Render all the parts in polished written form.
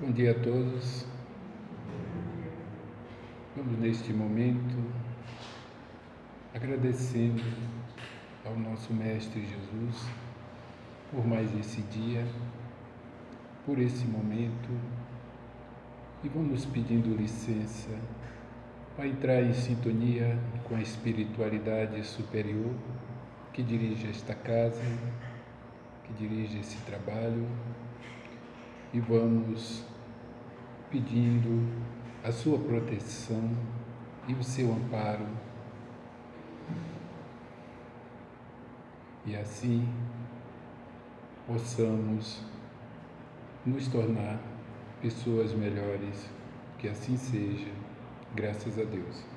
Bom dia a todos. Vamos neste momento agradecendo ao nosso Mestre Jesus por mais esse dia, por esse momento, e vamos pedindo licença para entrar em sintonia com a espiritualidade superior que dirige esta casa, que dirige esse trabalho, e vamos pedindo a sua proteção e o seu amparo, e assim possamos nos tornar pessoas melhores. Que assim seja, graças a Deus.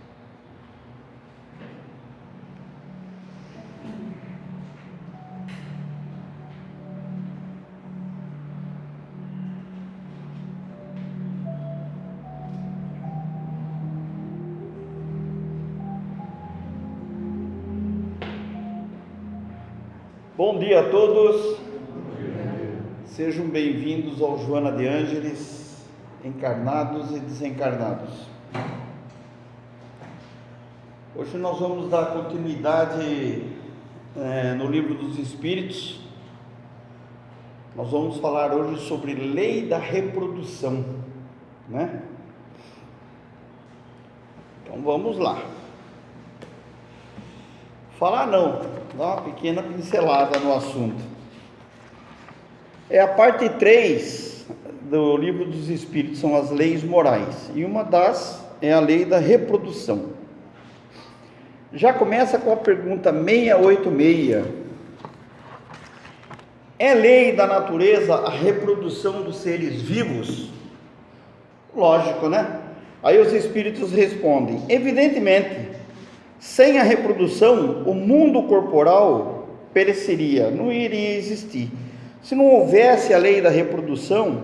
Bom dia a todos, sejam bem-vindos ao Joana de Ângeles, encarnados e desencarnados. Hoje nós vamos dar continuidade no Livro dos Espíritos. Nós vamos falar hoje sobre lei da reprodução, né? Então vamos lá. Falar não, dar uma pequena pincelada no assunto. É a parte 3 do Livro dos Espíritos, são as leis morais, e uma das é a lei da reprodução. Já começa com a pergunta 686. É lei da natureza a reprodução dos seres vivos? Lógico, né? Aí os espíritos respondem: evidentemente. Sem a reprodução, o mundo corporal pereceria, não iria existir. Se não houvesse a lei da reprodução,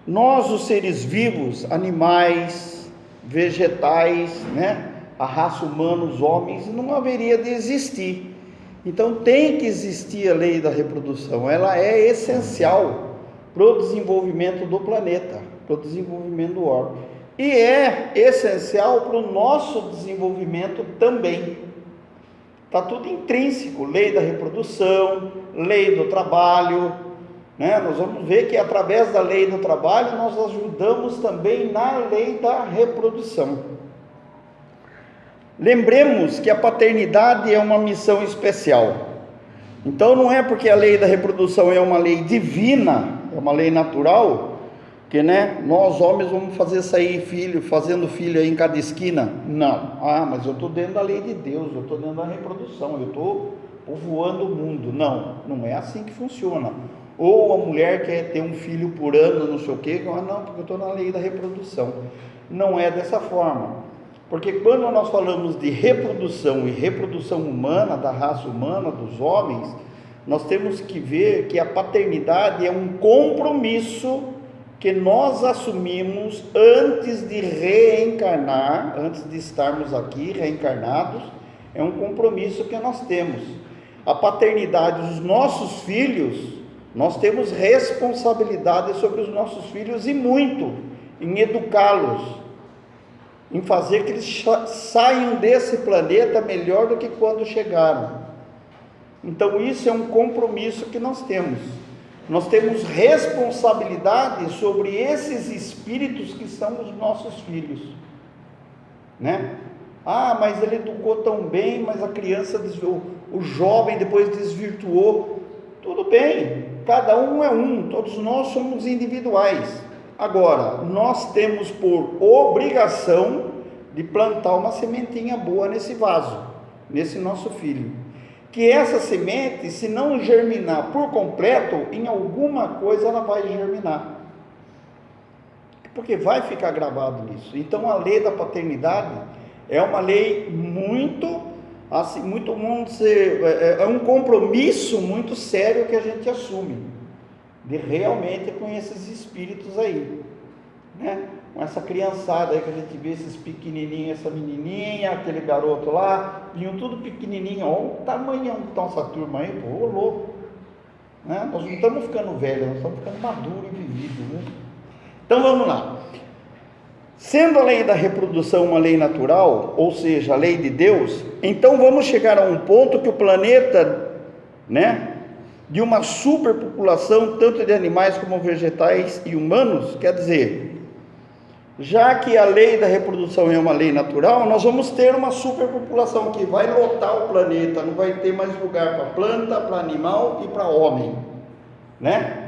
nós, os seres vivos, animais, vegetais, né, a raça humana, os homens, não haveria de existir. Então tem que existir a lei da reprodução, ela é essencial para o desenvolvimento do planeta, para o desenvolvimento do orbe. E é essencial para o nosso desenvolvimento também. Está tudo intrínseco, lei da reprodução, lei do trabalho, né? Nós vamos ver que através da lei do trabalho nós ajudamos também na lei da reprodução. Lembremos que a paternidade é uma missão especial. Então não é porque a lei da reprodução é uma lei divina, é uma lei natural, que, né, nós homens vamos fazer sair filho, fazendo filho aí em cada esquina. Não. Mas eu estou dentro da lei de Deus, eu estou dentro da reprodução, eu estou povoando o mundo. Não é assim que funciona. Ou a mulher quer ter um filho por ano, não sei o quê, não, porque eu estou na lei da reprodução. Não é dessa forma. Porque quando nós falamos de reprodução e reprodução humana, da raça humana, dos homens, nós temos que ver que a paternidade é um compromisso que nós assumimos antes de reencarnar, antes de estarmos aqui reencarnados. É um compromisso que nós temos. A paternidade dos nossos filhos, nós temos responsabilidade sobre os nossos filhos, e muito, em educá-los, em fazer que eles saiam desse planeta melhor do que quando chegaram. Então isso é um compromisso que nós temos. Nós temos responsabilidade sobre esses espíritos que são os nossos filhos, né? Mas ele educou tão bem, mas a criança desviou, o jovem depois desvirtuou. Tudo bem, cada um é um, todos nós somos individuais. Agora, nós temos por obrigação de plantar uma sementinha boa nesse vaso, nesse nosso filho. Que essa semente, se não germinar por completo, em alguma coisa ela vai germinar, porque vai ficar gravado nisso. Então a lei da paternidade é uma lei muito, assim, é um compromisso muito sério que a gente assume, de realmente com esses espíritos aí, né? Com essa criançada aí que a gente vê, esses pequenininhos, essa menininha, aquele garoto lá, vinham tudo pequenininho. Olha o tamanho que está essa turma aí, pô, louco, né? Nós não estamos ficando velhos, nós estamos ficando maduros e vividos, né? Então vamos lá. Sendo a lei da reprodução uma lei natural, ou seja, a lei de Deus, então vamos chegar a um ponto que o planeta, de uma superpopulação, tanto de animais como vegetais e humanos, quer dizer, já que a lei da reprodução é uma lei natural, nós vamos ter uma superpopulação que vai lotar o planeta, não vai ter mais lugar para planta, para animal e para homem,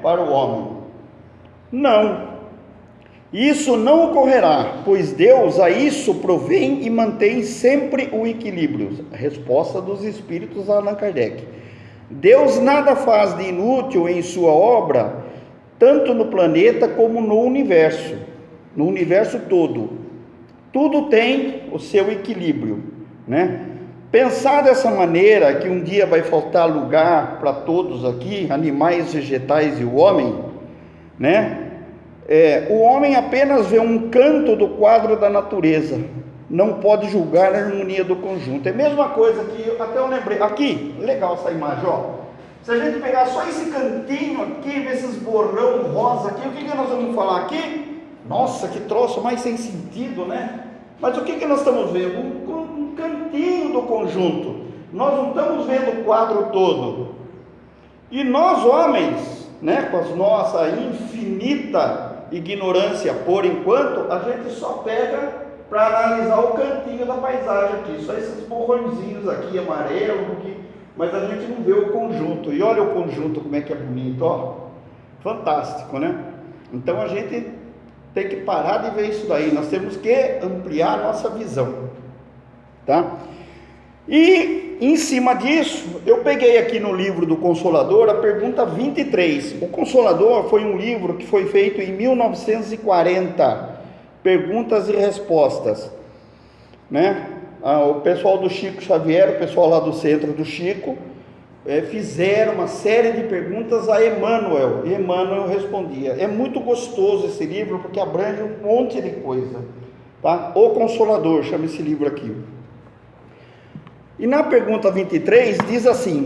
para o homem. Não. Isso não ocorrerá, pois Deus a isso provém e mantém sempre o equilíbrio. A resposta dos espíritos a Allan Kardec. Deus nada faz de inútil em sua obra, tanto no planeta como no universo todo. Tudo tem o seu equilíbrio, Pensar dessa maneira, que um dia vai faltar lugar para todos aqui, animais, vegetais e o homem, o homem apenas vê um canto do quadro da natureza, não pode julgar a harmonia do conjunto. É a mesma coisa que, até eu lembrei, aqui, legal essa imagem, se a gente pegar só esse cantinho aqui, ver esses borrão rosa aqui, o que nós vamos falar aqui? Nossa, que troço mais sem sentido, Mas o que nós estamos vendo? Um cantinho do conjunto, nós não estamos vendo o quadro todo. E nós homens, com a nossa infinita ignorância por enquanto, a gente só pega para analisar o cantinho da paisagem aqui, só esses borrõezinhos aqui, amarelo, mas a gente não vê o conjunto. E olha o conjunto como é que é bonito, fantástico, Então a gente tem que parar de ver isso daí, nós temos que ampliar a nossa visão, tá? E em cima disso, eu peguei aqui no livro do Consolador a pergunta 23. O Consolador foi um livro que foi feito em 1940, perguntas e respostas, O pessoal do Chico Xavier, o pessoal lá do centro do Chico, fizeram uma série de perguntas a Emmanuel, e Emmanuel respondia. É muito gostoso esse livro, porque abrange um monte de coisa, tá? O Consolador, chama esse livro aqui. E na pergunta 23 diz assim: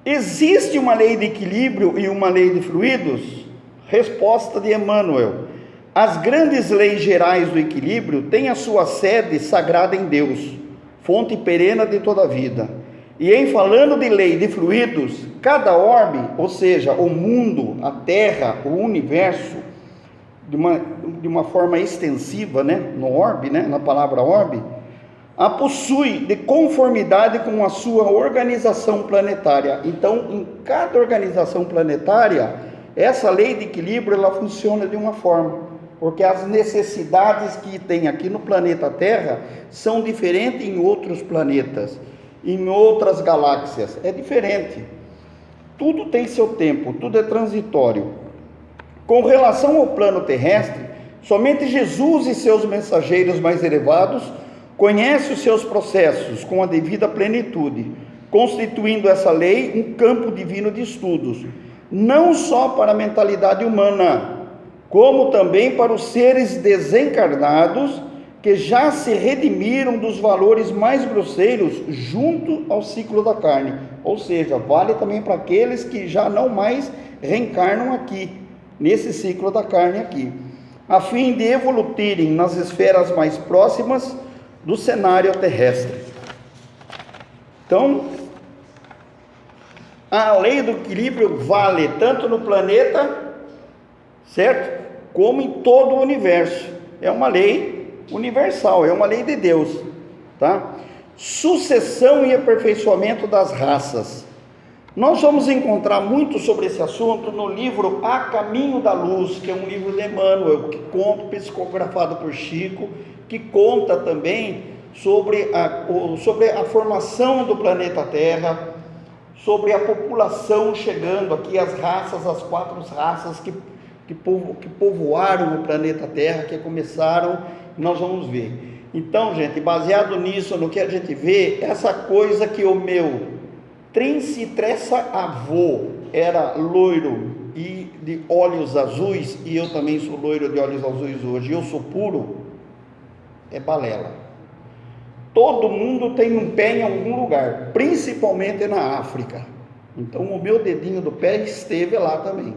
existe uma lei de equilíbrio e uma lei de fluidos? Resposta de Emmanuel: as grandes leis gerais do equilíbrio têm a sua sede sagrada em Deus, fonte perene de toda a vida. E em falando de lei de fluidos, cada orbe, ou seja, o mundo, a terra, o universo, de uma forma extensiva, no orbe, na palavra orbe, a possui de conformidade com a sua organização planetária. Então, em cada organização planetária, essa lei de equilíbrio, ela funciona de uma forma, porque as necessidades que tem aqui no planeta Terra são diferentes em outros planetas, em outras galáxias, é diferente. Tudo tem seu tempo, tudo é transitório. Com relação ao plano terrestre, somente Jesus e seus mensageiros mais elevados conhece os seus processos com a devida plenitude, constituindo essa lei um campo divino de estudos, não só para a mentalidade humana, como também para os seres desencarnados que já se redimiram dos valores mais grosseiros junto ao ciclo da carne, ou seja, vale também para aqueles que já não mais reencarnam aqui, nesse ciclo da carne aqui, a fim de evoluírem nas esferas mais próximas do cenário terrestre. Então, a lei do equilíbrio vale tanto no planeta, certo? Como em todo o universo. É uma lei universal, é uma lei de Deus, tá? Sucessão e aperfeiçoamento das raças. Nós vamos encontrar muito sobre esse assunto no livro A Caminho da Luz, que é um livro de Emmanuel, que conta, psicografado por Chico, que conta também sobre a formação do planeta Terra, sobre a população chegando aqui, as raças, as 4 raças que povoaram o planeta Terra, que começaram, nós vamos ver. Então, gente, baseado nisso, no que a gente vê, essa coisa que o meu trince-treça-avô era loiro e de olhos azuis, e eu também sou loiro de olhos azuis hoje, eu sou puro, é balela. Todo mundo tem um pé em algum lugar, principalmente na África. Então o meu dedinho do pé esteve lá também.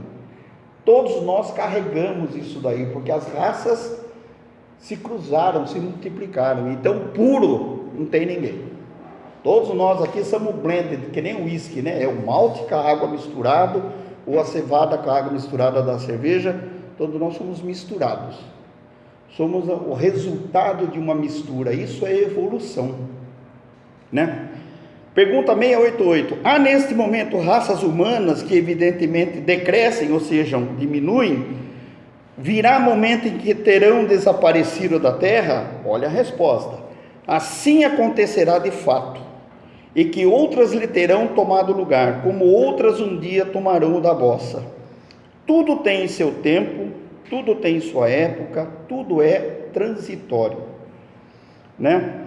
Todos nós carregamos isso daí, porque as raças se cruzaram, se multiplicaram. Então, puro, não tem ninguém. Todos nós aqui somos blended, que nem o uísque, né? É o malte com a água misturado, ou a cevada com a água misturada da cerveja. Todos nós somos misturados. Somos o resultado de uma mistura. Isso é evolução, né? Pergunta 688. Há neste momento raças humanas que evidentemente decrescem, ou seja, diminuem? Virá momento em que terão desaparecido da terra? Olha a resposta. Assim acontecerá de fato, e que outras lhe terão tomado lugar, como outras um dia tomarão o da vossa. Tudo tem seu tempo, tudo tem sua época, tudo é transitório, né?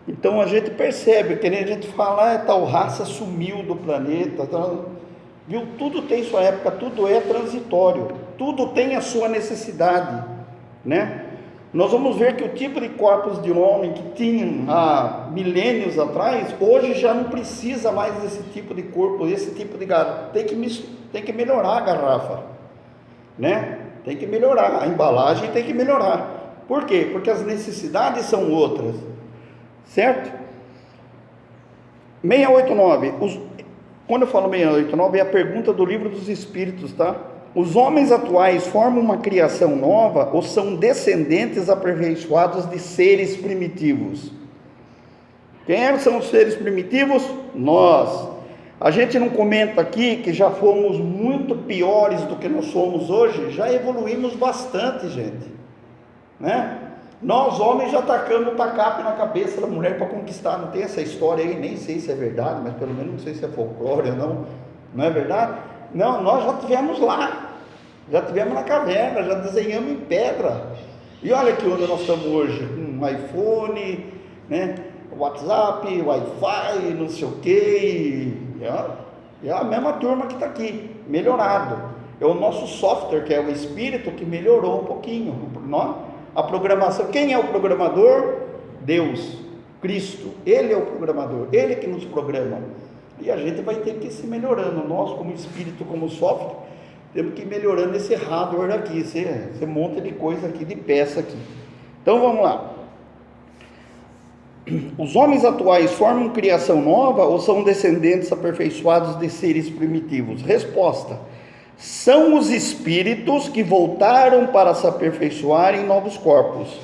Então a gente percebe, que nem a gente fala, tal raça sumiu do planeta, viu? Tudo tem sua época, tudo é transitório, tudo tem a sua necessidade, né? Nós vamos ver que o tipo de corpos de homem que tinham há milênios atrás, hoje já não precisa mais desse tipo de corpo, desse tipo de garrafa. Tem que melhorar a garrafa, né? Tem que melhorar, a embalagem tem que melhorar. Por quê? Porque as necessidades são outras, certo? 689, quando eu falo 689, é a pergunta do Livro dos Espíritos, tá? Os homens atuais formam uma criação nova ou são descendentes aperfeiçoados de seres primitivos? Quem são os seres primitivos? Nós. A gente não comenta aqui que já fomos muito piores do que nós somos hoje? Já evoluímos bastante, gente, né? Nós homens já tacamos o tacape na cabeça da mulher para conquistar. Não tem essa história aí, nem sei se é verdade, mas pelo menos não sei se é folclore ou não. Não é verdade? Não, nós já tivemos lá, já tivemos na caverna, já desenhamos em pedra. E olha que onde nós estamos hoje, iPhone, né? WhatsApp, Wi-Fi, não sei o que. É a mesma turma que está aqui, melhorado. É o nosso software, que é o espírito, que melhorou um pouquinho. A programação, quem é o programador? Deus, Cristo, Ele é o programador, Ele que nos programa. E a gente vai ter que ir se melhorando, nós como espírito, como software, temos que ir melhorando esse hardware aqui, esse monte de coisa aqui, de peça aqui. Então vamos lá. Os homens atuais formam criação nova ou são descendentes aperfeiçoados de seres primitivos? Resposta: são os espíritos que voltaram para se aperfeiçoar em novos corpos,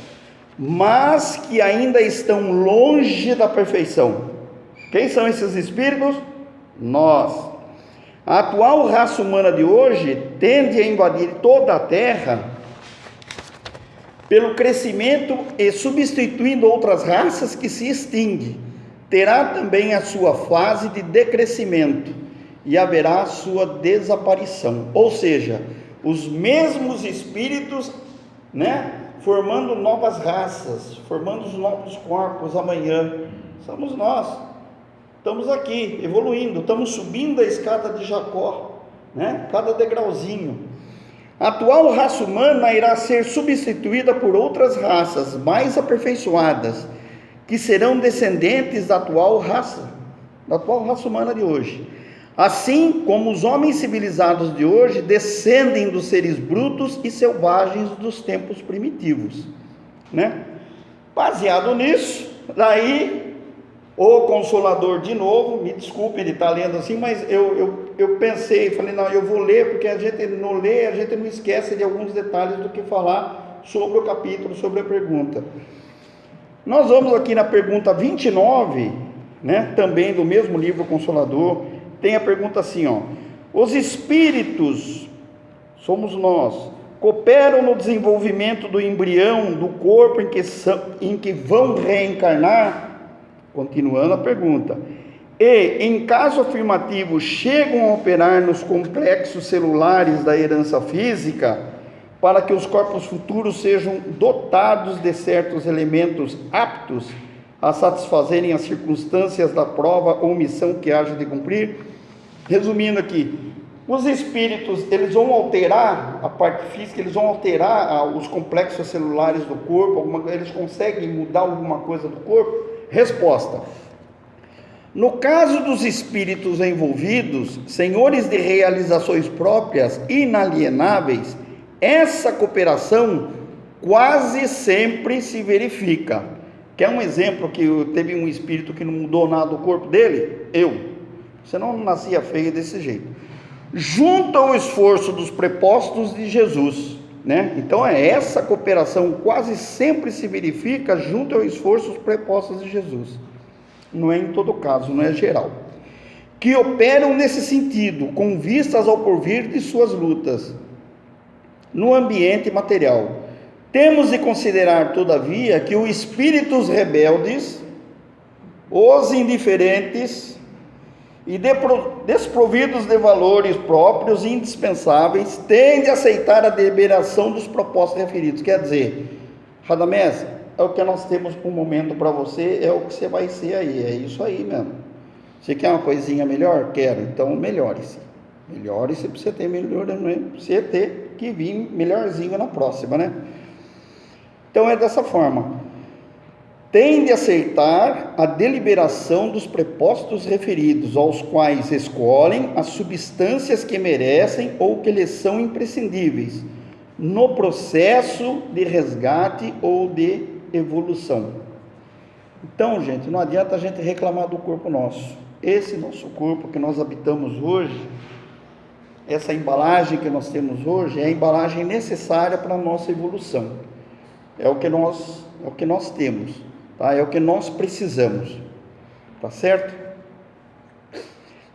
mas que ainda estão longe da perfeição. Quem são esses espíritos? Nós. A atual raça humana de hoje tende a invadir toda a terra pelo crescimento e substituindo outras raças que se extinguem. Terá também a sua fase de decrescimento e haverá a sua desaparição. Ou seja, os mesmos espíritos, né, formando novas raças, formando os novos corpos amanhã, somos nós. Estamos aqui, evoluindo, estamos subindo a escada de Jacó, né? Cada degrauzinho. A atual raça humana irá ser substituída por outras raças mais aperfeiçoadas, que serão descendentes da atual raça humana de hoje. Assim como os homens civilizados de hoje descendem dos seres brutos e selvagens dos tempos primitivos, né? Baseado nisso, daí o Consolador, de novo, me desculpe ele estar lendo assim, mas eu pensei, falei, não, eu vou ler, porque a gente não lê, a gente não esquece de alguns detalhes do que falar sobre o capítulo, sobre a pergunta. Nós vamos aqui na pergunta 29, né, também do mesmo livro Consolador, tem a pergunta assim, ó: os espíritos, somos nós, cooperam no desenvolvimento do embrião do corpo em que vão reencarnar? Continuando a pergunta. E, em caso afirmativo, chegam a operar nos complexos celulares da herança física para que os corpos futuros sejam dotados de certos elementos aptos a satisfazerem as circunstâncias da prova ou missão que haja de cumprir? Resumindo aqui, os espíritos, eles vão alterar a parte física, eles vão alterar os complexos celulares do corpo, eles conseguem mudar alguma coisa do corpo? Resposta: No caso dos espíritos envolvidos, senhores de realizações próprias inalienáveis, essa cooperação quase sempre se verifica. Quer um exemplo que teve um espírito que não mudou nada do corpo dele? Você não nascia feio desse jeito. Junto ao esforço dos prepostos de Jesus, né? Então essa cooperação quase sempre se verifica junto ao esforço dos prepostos de Jesus. Não é em todo caso, não é geral. Que operam nesse sentido, com vistas ao porvir de suas lutas no ambiente material. Temos de considerar, todavia, que os espíritos rebeldes, os indiferentes e desprovidos de valores próprios e indispensáveis, tendem a aceitar a deliberação dos propósitos referidos. Quer dizer, Radamés, é o que nós temos para o momento para você, é o que você vai ser aí, é isso aí mesmo. Você quer uma coisinha melhor? Quero, então melhore-se. Melhore-se para você ter melhor, não é? Para você ter que vir melhorzinho na próxima, né? Então é dessa forma. Tende a aceitar a deliberação dos prepostos referidos, aos quais escolhem as substâncias que merecem ou que lhes são imprescindíveis, no processo de resgate ou de evolução. Então, gente, não adianta a gente reclamar do corpo nosso. Esse nosso corpo que nós habitamos hoje, essa embalagem que nós temos hoje, é a embalagem necessária para a nossa evolução. É o que nós temos, tá? É o que nós precisamos, tá certo?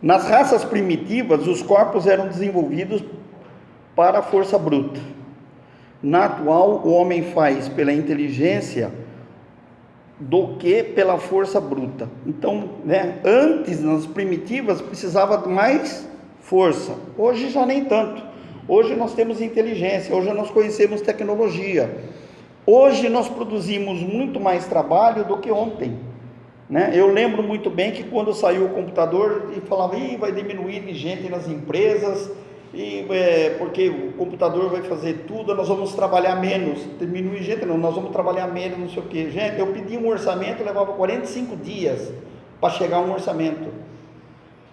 Nas raças primitivas, os corpos eram desenvolvidos para a força bruta. Na atual, o homem faz pela inteligência do que pela força bruta. Então, né, antes, nas primitivas, precisava de mais força. Hoje já nem tanto. Hoje nós temos inteligência, hoje nós conhecemos tecnologia. Hoje nós produzimos muito mais trabalho do que ontem, né? Eu lembro muito bem que quando saiu o computador e falava, vai diminuir de gente nas empresas, porque o computador vai fazer tudo, nós vamos trabalhar menos. Diminuir gente não, nós vamos trabalhar menos, não sei o que. Gente, eu pedi um orçamento, levava 45 dias para chegar um orçamento.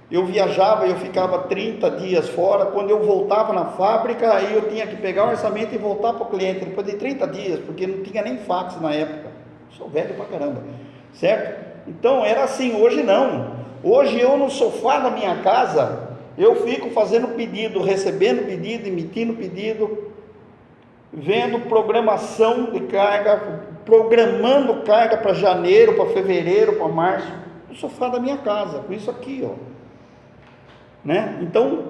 Eu viajava, eu ficava 30 dias fora. Quando eu voltava na fábrica, aí eu tinha que pegar o orçamento e voltar para o cliente depois de 30 dias, porque não tinha nem fax na época. Sou velho pra caramba, certo? Então era assim. Hoje não. Hoje eu, no sofá da minha casa, eu fico fazendo pedido, recebendo pedido, emitindo pedido, vendo programação de carga, programando carga para janeiro, para fevereiro, para março, no sofá da minha casa, com isso aqui, ó. Né? Então,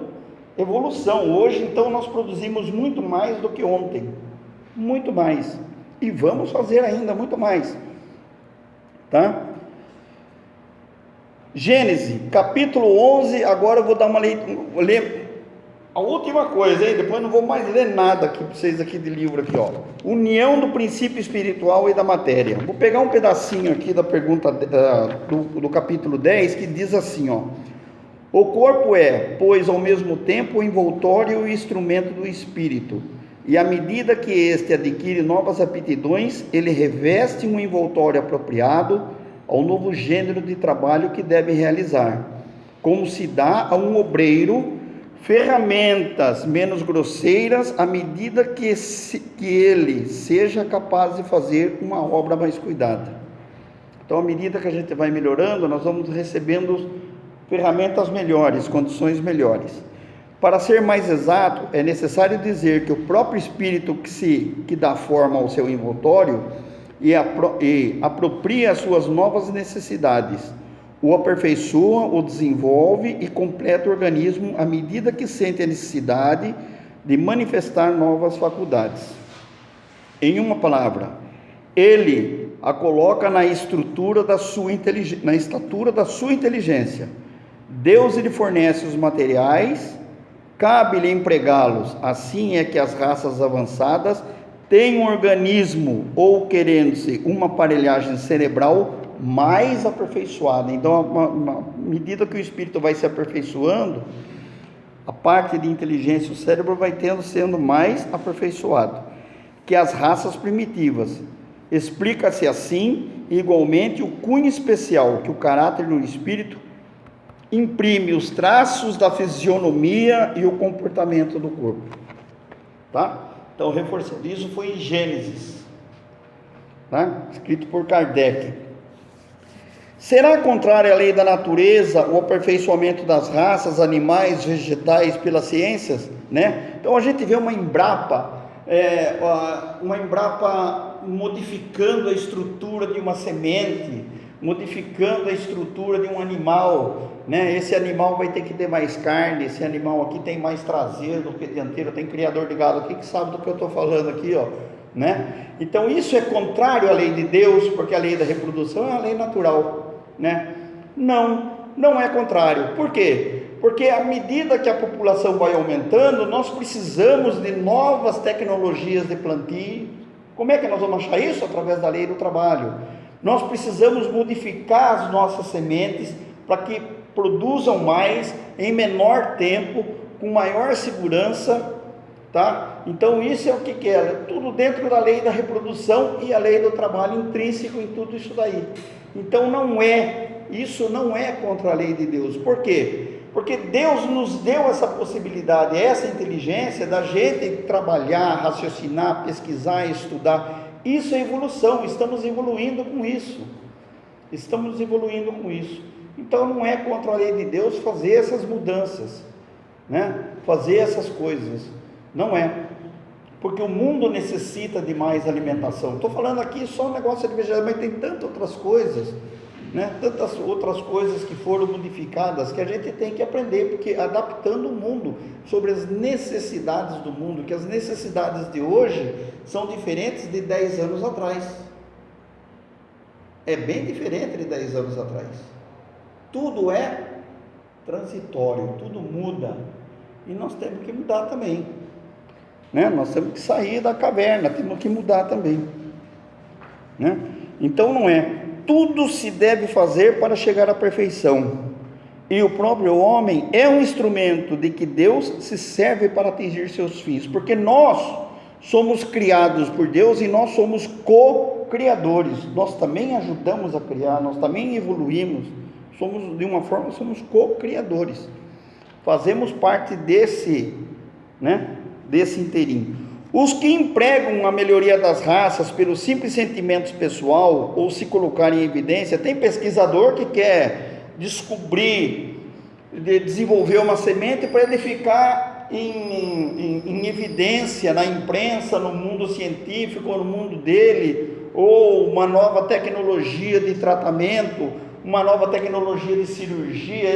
evolução. Hoje, então, nós produzimos muito mais do que ontem, muito mais, e vamos fazer ainda muito mais, tá? Gênesis, capítulo 11, agora eu vou dar uma leitura, a última coisa, hein? Depois não vou mais ler nada aqui para vocês aqui de livro aqui, ó. União do princípio espiritual e da matéria. Vou pegar um pedacinho aqui da pergunta do capítulo 10, que diz assim, ó: o corpo é, pois, ao mesmo tempo o envoltório e o instrumento do espírito, e à medida que este adquire novas aptidões, ele reveste um envoltório apropriado ao novo gênero de trabalho que deve realizar, como se dá a um obreiro ferramentas menos grosseiras à medida que ele seja capaz de fazer uma obra mais cuidada. Então, à medida que a gente vai melhorando, nós vamos recebendo ferramentas melhores, condições melhores. Para ser mais exato, é necessário dizer que o próprio espírito que dá forma ao seu envoltório e apropria as suas novas necessidades, o aperfeiçoa, o desenvolve e completa o organismo à medida que sente a necessidade de manifestar novas faculdades. Em uma palavra, ele a coloca na estatura da sua inteligência. Deus lhe fornece os materiais, cabe-lhe empregá-los. Assim é que as raças avançadas têm um organismo, ou querendo-se, uma aparelhagem cerebral mais aperfeiçoada. Então, à medida que o espírito vai se aperfeiçoando, a parte de inteligência, o cérebro vai sendo mais aperfeiçoado que as raças primitivas. Explica-se assim, igualmente, o cunho especial que o caráter do espírito imprime os traços da fisionomia e o comportamento do corpo. Tá? Então, reforçando, isso foi em Gênesis, tá? Escrito por Kardec. Será contrária à lei da natureza o aperfeiçoamento das raças, animais, vegetais pelas ciências, né? Então a gente vê uma Embrapa modificando a estrutura de uma semente, modificando a estrutura de um animal, né? Esse animal vai ter que ter mais carne, esse animal aqui tem mais traseiro do que dianteiro, tem criador de gado aqui que sabe do que eu estou falando aqui, ó, né? Então isso é contrário à lei de Deus, porque a lei da reprodução é a lei natural, né? Não é contrário. Por quê? Porque à medida que a população vai aumentando, nós precisamos de novas tecnologias de plantio. Como é que nós vamos achar isso? Através da lei do trabalho. Nós precisamos modificar as nossas sementes para que produzam mais em menor tempo, com maior segurança, tá? Então isso é o que é, tudo dentro da lei da reprodução e a lei do trabalho intrínseco em tudo isso daí. Então isso não é contra a lei de Deus. Por quê? Porque Deus nos deu essa possibilidade, essa inteligência da gente trabalhar, raciocinar, pesquisar, estudar. Isso é evolução, estamos evoluindo com isso. Então não é contra a lei de Deus fazer essas mudanças, né? Fazer essas coisas, não é. Porque o mundo necessita de mais alimentação. Estou falando aqui só um negócio de vegetais, mas tem tantas outras coisas, né? Tantas outras coisas que foram modificadas que a gente tem que aprender, porque adaptando o mundo sobre as necessidades do mundo, que as necessidades de hoje são diferentes de 10 anos atrás. É bem diferente de 10 anos atrás. Tudo é transitório, tudo muda, e nós temos que mudar também, né? Nós temos que sair da caverna, temos que mudar também, né? Então não é, tudo se deve fazer para chegar à perfeição, e o próprio homem é um instrumento de que Deus se serve para atingir seus fins, porque nós somos criados por Deus e nós somos co-criadores, nós também ajudamos a criar, nós também evoluímos, somos, de uma forma, somos co-criadores, fazemos parte desse, né, desse inteirinho. Os que empregam a melhoria das raças pelos simples sentimentos pessoal ou se colocar em evidência, tem pesquisador que quer descobrir, desenvolver uma semente para ele ficar em evidência na imprensa, no mundo científico, no mundo dele, ou uma nova tecnologia de tratamento, uma nova tecnologia de cirurgia.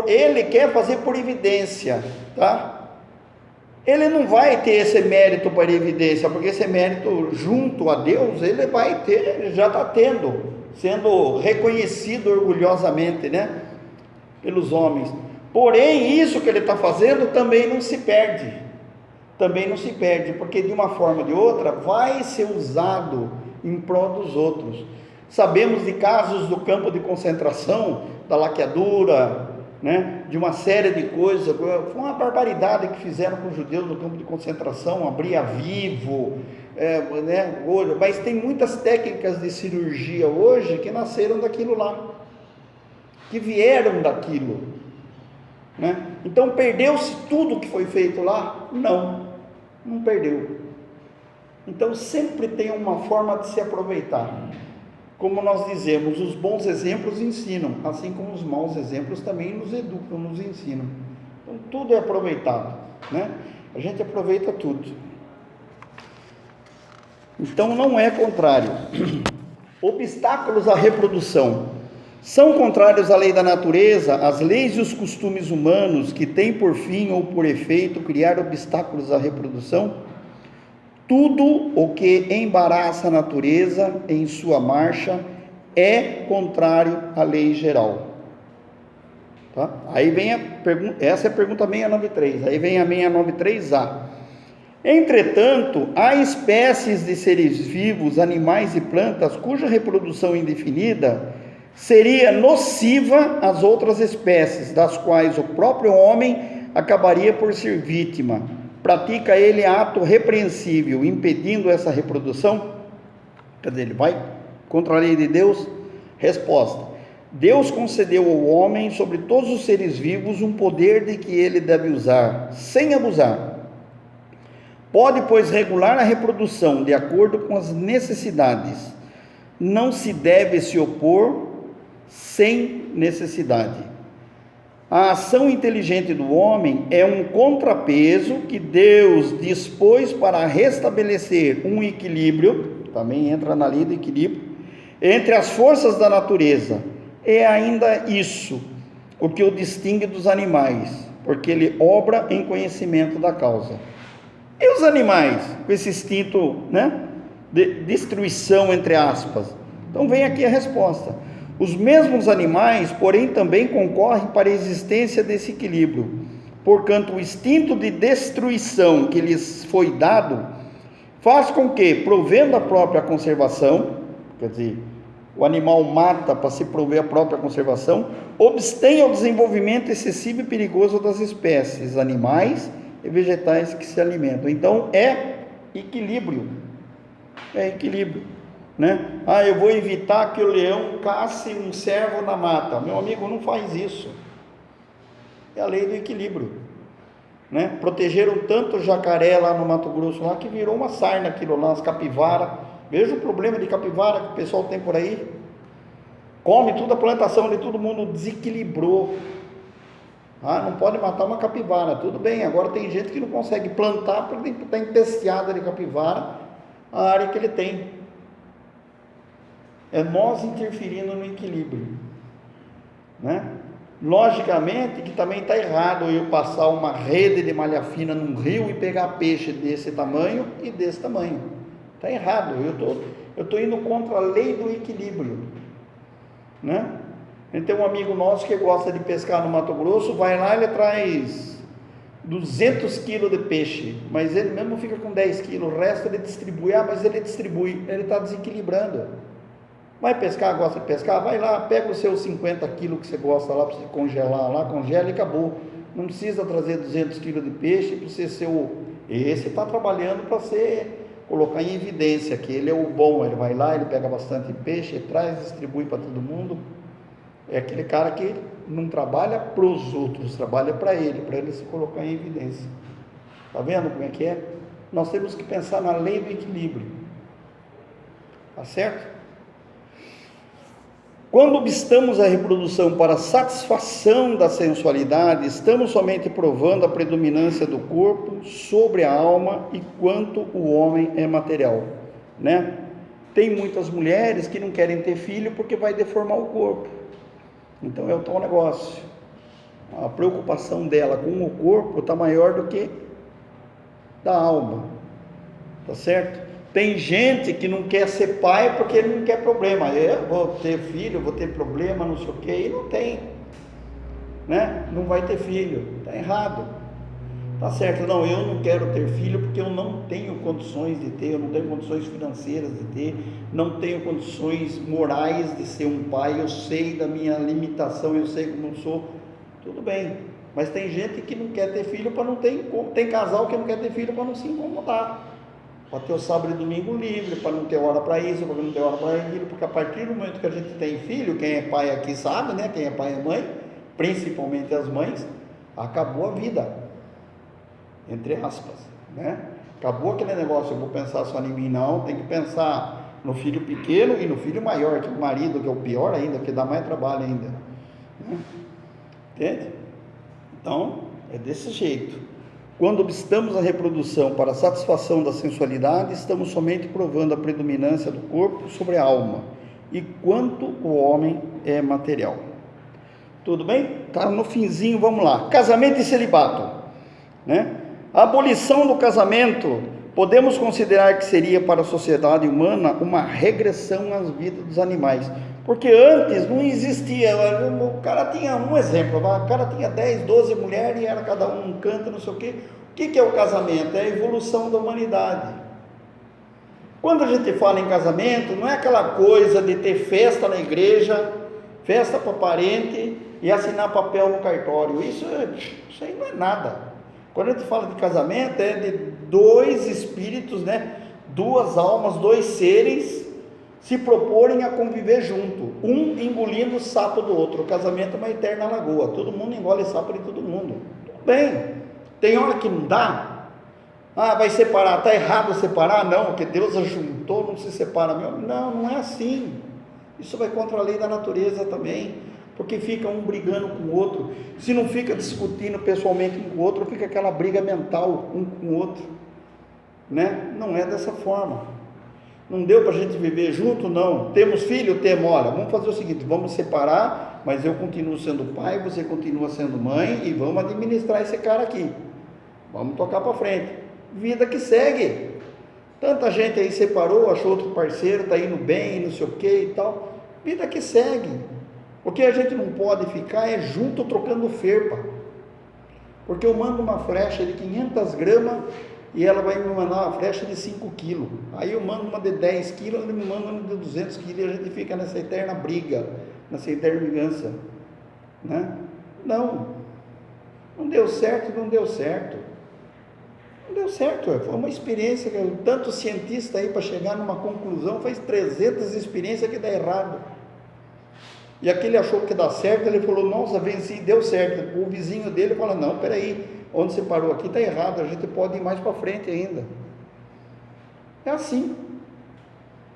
Ele quer fazer por evidência, tá? Ele não vai ter esse mérito para evidência, porque esse mérito junto a Deus, ele vai ter, ele já está tendo, sendo reconhecido orgulhosamente, né, pelos homens. Porém, isso que ele está fazendo também não se perde, porque de uma forma ou de outra vai ser usado em prol dos outros. Sabemos de casos do campo de concentração, da laqueadura, né, de uma série de coisas. Foi uma barbaridade que fizeram com os judeus no campo de concentração, abrir a vivo, né, mas tem muitas técnicas de cirurgia hoje que nasceram daquilo lá, que vieram daquilo, né? Então perdeu-se tudo que foi feito lá? Não perdeu. Então sempre tem uma forma de se aproveitar. Como nós dizemos, os bons exemplos ensinam, assim como os maus exemplos também nos educam, nos ensinam. Então tudo é aproveitado, né? A gente aproveita tudo. Então não é contrário. Obstáculos à reprodução são contrários à lei da natureza, às leis e os costumes humanos que têm por fim ou por efeito criar obstáculos à reprodução. Tudo o que embaraça a natureza em sua marcha é contrário à lei geral. Tá? Aí vem a pergunta, essa é a pergunta 693, aí vem a 693A. Entretanto, há espécies de seres vivos, animais e plantas, cuja reprodução indefinida seria nociva às outras espécies, das quais o próprio homem acabaria por ser vítima. Pratica ele ato repreensível, impedindo essa reprodução? Quer dizer, ele vai contra a lei de Deus? Resposta: Deus concedeu ao homem, sobre todos os seres vivos, um poder de que ele deve usar, sem abusar. Pode, pois, regular a reprodução de acordo com as necessidades. Não se deve se opor sem necessidade. A ação inteligente do homem é um contrapeso que Deus dispôs para restabelecer um equilíbrio, também entra na lei do equilíbrio, entre as forças da natureza. É ainda isso o que o distingue dos animais, porque ele obra em conhecimento da causa. E os animais, com esse instinto, de destruição, entre aspas? Então vem aqui a resposta. Os mesmos animais, porém, também concorrem para a existência desse equilíbrio, porquanto o instinto de destruição que lhes foi dado faz com que, provendo a própria conservação, quer dizer, o animal mata para se prover a própria conservação, obstenha o desenvolvimento excessivo e perigoso das espécies animais e vegetais que se alimentam. Então é equilíbrio, eu vou evitar que o leão casse um cervo na mata. Meu amigo, não faz isso. É a lei do equilíbrio, Protegeram tanto o jacaré lá no Mato Grosso, lá que virou uma sarna aquilo lá, as capivaras. Veja o problema de capivara que o pessoal tem por aí. Come toda a plantação ali, todo mundo desequilibrou. Não pode matar uma capivara, tudo bem. Agora tem gente que não consegue plantar porque está empesteada de capivara a área que ele tem. É nós interferindo no equilíbrio, Logicamente que também está errado eu passar uma rede de malha fina num rio e pegar peixe desse tamanho e desse tamanho. Está errado, eu estou indo contra a lei do equilíbrio, Tem um amigo nosso que gosta de pescar no Mato Grosso, vai lá, ele traz 200 quilos de peixe, mas ele mesmo fica com 10 quilos, o resto ele distribui, mas ele distribui, ele está desequilibrando. Vai pescar, gosta de pescar, vai lá, pega os seus 50 quilos que você gosta lá, para você congelar lá, congela e acabou. Não precisa trazer 200 quilos de peixe, para você ser esse está trabalhando para você colocar em evidência que ele é o bom, ele vai lá, ele pega bastante peixe, traz, distribui para todo mundo. É aquele cara que não trabalha para os outros, trabalha para ele se colocar em evidência. Está vendo como é que é? Nós temos que pensar na lei do equilíbrio, tá certo? Quando obstamos a reprodução para satisfação da sensualidade, estamos somente provando a predominância do corpo sobre a alma e quanto o homem é material, Tem muitas mulheres que não querem ter filho porque vai deformar o corpo. Então é o tal negócio. A preocupação dela com o corpo está maior do que da alma, tá certo? Tem gente que não quer ser pai porque ele não quer problema. Eu vou ter filho, vou ter problema, não sei o que, e não tem, Não vai ter filho, está errado, tá certo? Não, eu não quero ter filho porque eu não tenho condições de ter, eu não tenho condições financeiras de ter, não tenho condições morais de ser um pai, eu sei da minha limitação, eu sei como eu sou, tudo bem. Mas tem gente que não quer ter filho para não ter, tem casal que não quer ter filho para não se incomodar, para ter o sábado e domingo livre, para não ter hora para isso, para não ter hora para aquilo, porque a partir do momento que a gente tem filho, quem é pai aqui sabe, quem é pai e mãe, principalmente as mães, acabou a vida, entre aspas, Acabou aquele negócio, eu vou pensar só em mim, não, tem que pensar no filho pequeno e no filho maior, que é o marido, que é o pior ainda, que dá mais trabalho ainda, Entende? Então, é desse jeito. Quando obstamos a reprodução para a satisfação da sensualidade, estamos somente provando a predominância do corpo sobre a alma e quanto o homem é material. Tudo bem? Tá no finzinho, vamos lá. Casamento e celibato, A abolição do casamento, podemos considerar que seria para a sociedade humana uma regressão às vidas dos animais, porque antes não existia, o cara tinha um exemplo, o cara tinha 10, 12 mulheres e era cada um um canto, não sei o quê. O que é o casamento? É a evolução da humanidade. Quando a gente fala em casamento, não é aquela coisa de ter festa na igreja, festa para parente e assinar papel no cartório, isso aí não é nada. Quando a gente fala de casamento, é de dois espíritos, duas almas, dois seres se proporem a conviver junto, um engolindo o sapo do outro. O casamento é uma eterna lagoa, todo mundo engole sapo de todo mundo. Tudo bem, tem hora que não dá. Vai separar, está errado separar? Não, porque Deus ajuntou, não se separa. Não é assim. Isso vai contra a lei da natureza também, porque fica um brigando com o outro. Se não fica discutindo pessoalmente um com o outro, fica aquela briga mental um com o outro, né? Não é dessa forma. Não deu para a gente viver junto? Não. Temos filho? Temos. Olha, vamos fazer o seguinte, vamos separar, mas eu continuo sendo pai, você continua sendo mãe, e vamos administrar esse cara aqui. Vamos tocar para frente. Vida que segue. Tanta gente aí separou, achou outro parceiro, está indo bem, não sei o que e tal. Vida que segue. O que a gente não pode ficar é junto trocando ferpa. Porque eu mando uma flecha de 500 gramas e ela vai me mandar uma flecha de 5 quilos. Aí eu mando uma de 10 quilos, ela me manda uma de 200 quilos e a gente fica nessa eterna briga, nessa eterna vingança, né? Não deu certo, não deu certo. Não deu certo, foi uma experiência, tanto cientista aí para chegar numa conclusão, faz 300 experiências que dá errado. E aquele achou que dá certo, ele falou, nossa, venci, deu certo. O vizinho dele fala, não, peraí, onde você parou aqui está errado, a gente pode ir mais para frente ainda. É assim,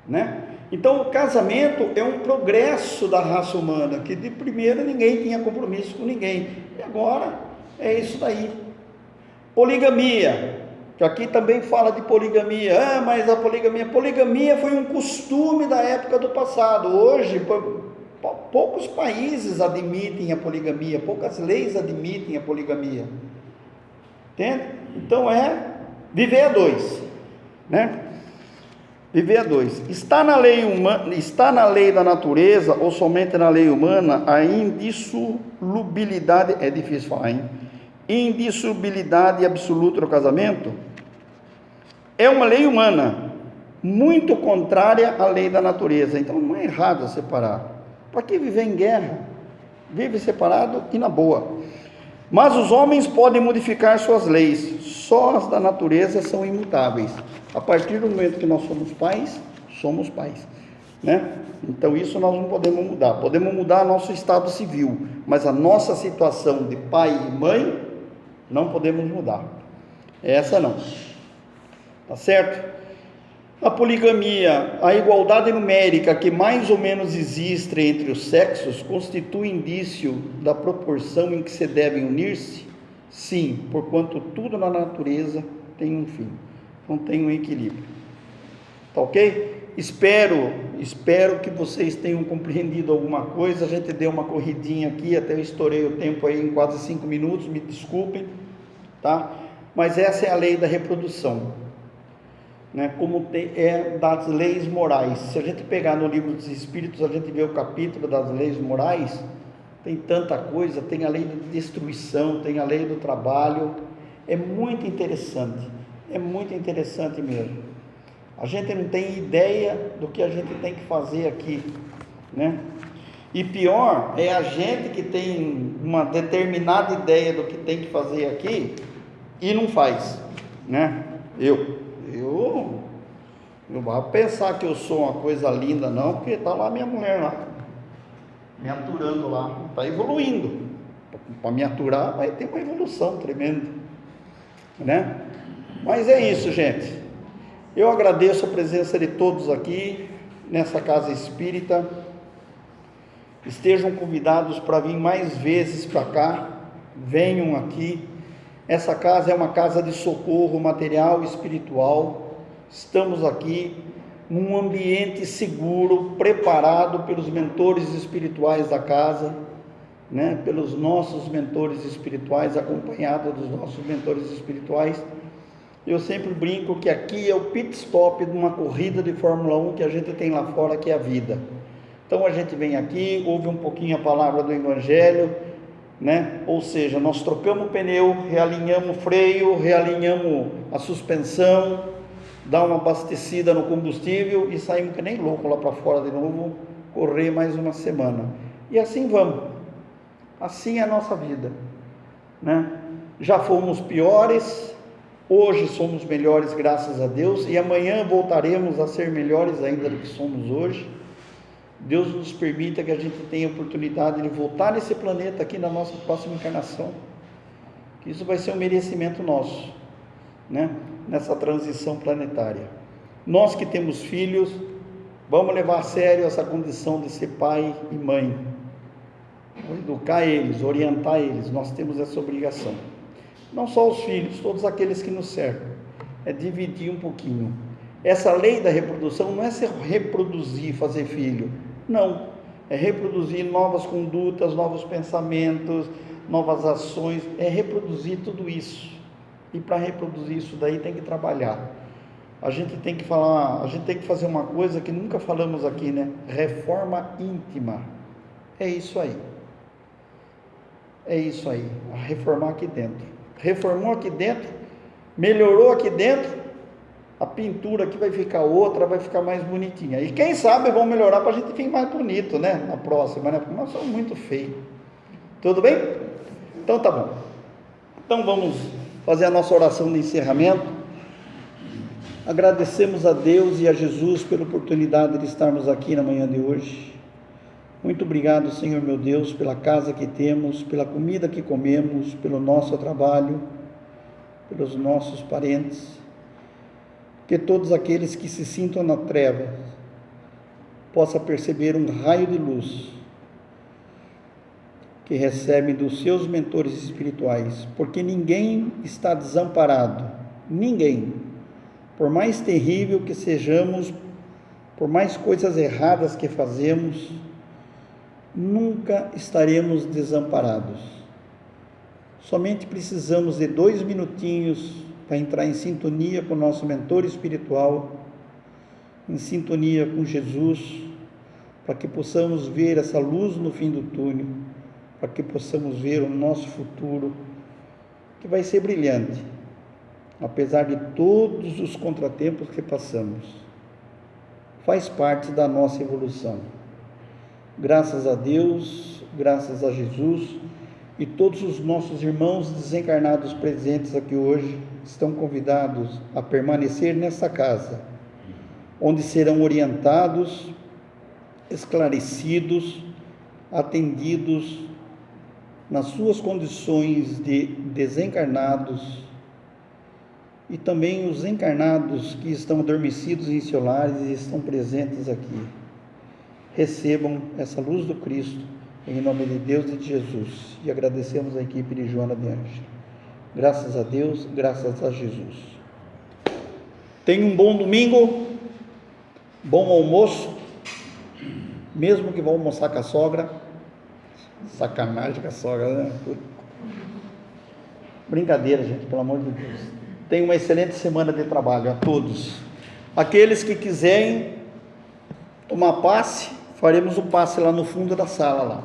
né? Então o casamento é um progresso da raça humana, que de primeiro ninguém tinha compromisso com ninguém, e agora é isso daí. Poligamia, que aqui também fala de poligamia, mas a poligamia foi um costume da época do passado. Hoje poucos países admitem a poligamia, poucas leis admitem a poligamia, entende? Então é viver a dois, né? Viver a dois. Está na lei da natureza ou somente na lei humana a indissolubilidade, é difícil falar, hein? Indissolubilidade absoluta do casamento? É uma lei humana muito contrária à lei da natureza. Então não é errado separar. Para que viver em guerra? Vive separado e na boa. Mas os homens podem modificar suas leis, só as da natureza são imutáveis. A partir do momento que nós somos pais, né? Então isso nós não podemos mudar. Podemos mudar nosso estado civil, mas a nossa situação de pai e mãe não podemos mudar. Essa não. Tá certo? A poligamia, a igualdade numérica que mais ou menos existe entre os sexos, constitui indício da proporção em que se devem unir-se? Sim, porquanto tudo na natureza tem um fim, não tem um equilíbrio. Tá ok? Espero que vocês tenham compreendido alguma coisa. A gente deu uma corridinha aqui, até eu estourei o tempo aí em quase 5 minutos, me desculpem, tá? Mas essa é a lei da reprodução, né, como é das leis morais. Se a gente pegar no livro dos Espíritos, a gente vê o capítulo das leis morais, tem tanta coisa, tem a lei da destruição, tem a lei do trabalho, é muito interessante mesmo. A gente não tem ideia do que a gente tem que fazer aqui, né? E pior é a gente que tem uma determinada ideia do que tem que fazer aqui e não faz, né? Eu não vou pensar que eu sou uma coisa linda não, porque está lá minha mulher lá, me aturando lá, está evoluindo. Para me aturar vai ter uma evolução tremenda, né? Mas é isso, gente. Eu agradeço a presença de todos aqui nessa casa espírita. Estejam convidados para vir mais vezes para cá, venham aqui. Essa casa é uma casa de socorro material e espiritual. Estamos aqui num ambiente seguro, preparado pelos mentores espirituais da casa, né? Pelos nossos mentores espirituais, acompanhado dos nossos mentores espirituais. Eu sempre brinco que aqui é o pit stop de uma corrida de Fórmula 1 que a gente tem lá fora, que é a vida. Então a gente vem aqui, ouve um pouquinho a palavra do Evangelho, né? Ou seja, nós trocamos o pneu, realinhamos o freio, realinhamos a suspensão, dá uma abastecida no combustível e saímos que nem louco lá para fora de novo, correr mais uma semana. E assim vamos. Assim é a nossa vida, né? Já fomos piores, Hoje somos melhores, graças a Deus, e amanhã voltaremos a ser melhores ainda do que somos hoje. Deus nos permita que a gente tenha a oportunidade de voltar nesse planeta aqui na nossa próxima encarnação, que isso vai ser um merecimento nosso, né? Nessa transição planetária. Nós que temos filhos, vamos levar a sério essa condição de ser pai e mãe, educar eles, orientar eles. Nós temos essa obrigação. Não só os filhos, todos aqueles que nos cercam, é dividir um pouquinho. Essa lei da reprodução não é se reproduzir, fazer filho, não, é reproduzir novas condutas, novos pensamentos, novas ações, é reproduzir tudo isso. E para reproduzir isso daí tem que trabalhar. A gente tem que fazer uma coisa que nunca falamos aqui, né? Reforma íntima. É isso aí. É isso aí, reformar aqui dentro. Reformou aqui dentro, melhorou aqui dentro, a pintura aqui vai ficar outra, vai ficar mais bonitinha. E quem sabe vão melhorar para a gente ficar mais bonito, né? Na próxima, né? Porque nós somos muito feios. Tudo bem? Então tá bom. Então vamos fazer a nossa oração de encerramento. Agradecemos a Deus e a Jesus pela oportunidade de estarmos aqui na manhã de hoje. Muito obrigado, Senhor meu Deus, pela casa que temos, pela comida que comemos, pelo nosso trabalho, pelos nossos parentes. Que todos aqueles que se sintam na treva possam perceber um raio de luz que recebem dos seus mentores espirituais, porque ninguém está desamparado, ninguém. Por mais terrível que sejamos, por mais coisas erradas que fazemos, nunca estaremos desamparados. Somente precisamos de 2 minutinhos para entrar em sintonia com o nosso mentor espiritual, em sintonia com Jesus, para que possamos ver essa luz no fim do túnel, para que possamos ver o nosso futuro, que vai ser brilhante, apesar de todos os contratempos que passamos. Faz parte da nossa evolução. Graças a Deus, graças a Jesus, e todos os nossos irmãos desencarnados presentes aqui hoje estão convidados a permanecer nessa casa, onde serão orientados, esclarecidos, atendidos nas suas condições de desencarnados, e também os encarnados que estão adormecidos em seus lares e estão presentes aqui. Recebam essa luz do Cristo, em nome de Deus e de Jesus. E agradecemos a equipe de Joana de Ângelo. Graças a Deus, graças a Jesus. Tenha um bom domingo, bom almoço, mesmo que vá almoçar com a sogra. Sacanagem com a sogra, né? Brincadeira, gente, pelo amor de Deus. Tenha uma excelente semana de trabalho a todos. Aqueles que quiserem tomar passe, faremos o passe lá no fundo da sala lá.